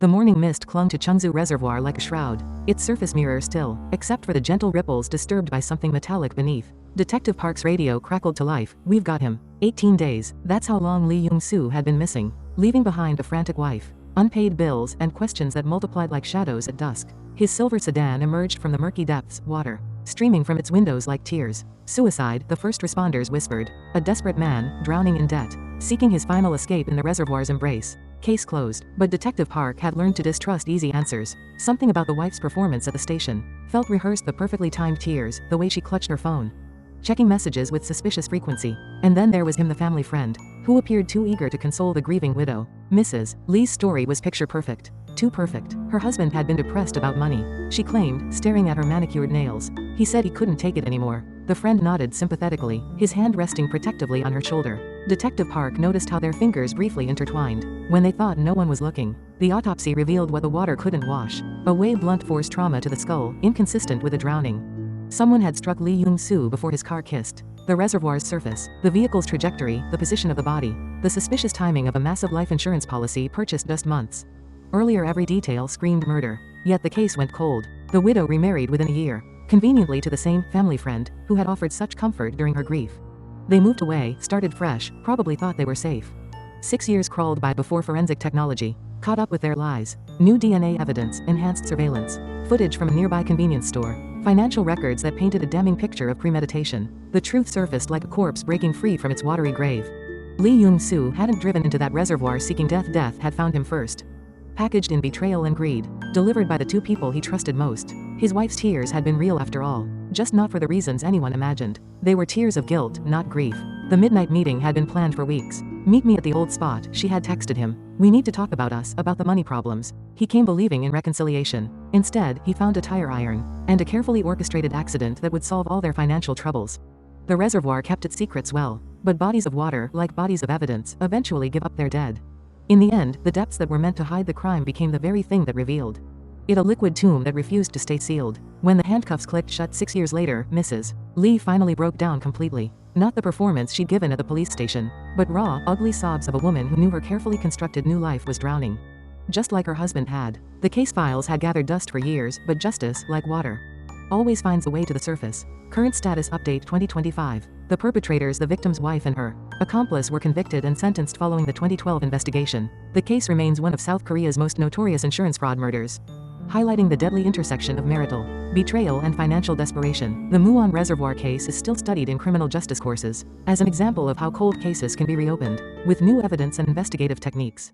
The morning mist clung to Chengzu Reservoir like a shroud, its surface mirror still, except for the gentle ripples disturbed by something metallic beneath. Detective Park's radio crackled to life. "We've got him." 18 days, that's how long Lee Young-soo had been missing, leaving behind a frantic wife, unpaid bills, and questions that multiplied like shadows at dusk. His silver sedan emerged from the murky depths, water streaming from its windows like tears. Suicide, the first responders whispered. A desperate man, drowning in debt, seeking his final escape in the reservoir's embrace. Case closed. But Detective Park had learned to distrust easy answers. Something about the wife's performance at the station felt rehearsed, the perfectly timed tears, the way she clutched her phone, checking messages with suspicious frequency. And then there was him, the family friend, who appeared too eager to console the grieving widow. Mrs. Lee's story was picture perfect. Too perfect. Her husband had been depressed about money, she claimed, staring at her manicured nails. He said he couldn't take it anymore. The friend nodded sympathetically, his hand resting protectively on her shoulder. Detective Park noticed how their fingers briefly intertwined. When they thought no one was looking, the autopsy revealed what the water couldn't wash. A blunt force trauma to the skull, inconsistent with a drowning. Someone had struck Lee Young-soo before his car kissed the reservoir's surface. The vehicle's trajectory, the position of the body, the suspicious timing of a massive life insurance policy purchased just months earlier, every detail screamed murder. Yet the case went cold. The widow remarried within a year, conveniently to the same family friend who had offered such comfort during her grief. They moved away, started fresh, probably thought they were safe. 6 years crawled by before forensic technology caught up with their lies. New DNA evidence, enhanced surveillance, footage from a nearby convenience store, financial records that painted a damning picture of premeditation. The truth surfaced like a corpse breaking free from its watery grave. Lee Young-soo hadn't driven into that reservoir seeking death. Death had found him first. Packaged in betrayal and greed, delivered by the two people he trusted most. His wife's tears had been real after all, just not for the reasons anyone imagined. They were tears of guilt, not grief. The midnight meeting had been planned for weeks. "Meet me at the old spot," she had texted him. "We need to talk about us, about the money problems." He came believing in reconciliation. Instead, he found a tire iron and a carefully orchestrated accident that would solve all their financial troubles. The reservoir kept its secrets well, but bodies of water, like bodies of evidence, eventually give up their dead. In the end, the depths that were meant to hide the crime became the very thing that revealed it, a liquid tomb that refused to stay sealed. When the handcuffs clicked shut 6 years later, Mrs. Lee finally broke down completely. Not the performance she'd given at the police station, but raw, ugly sobs of a woman who knew her carefully constructed new life was drowning, just like her husband had. The case files had gathered dust for years, but justice, like water, always finds a way to the surface. Current status update 2025. The perpetrators, the victim's wife and her accomplice, were convicted and sentenced following the 2012 investigation. The case remains one of South Korea's most notorious insurance fraud murders, highlighting the deadly intersection of marital betrayal and financial desperation. The Muon Reservoir case is still studied in criminal justice courses as an example of how cold cases can be reopened with new evidence and investigative techniques.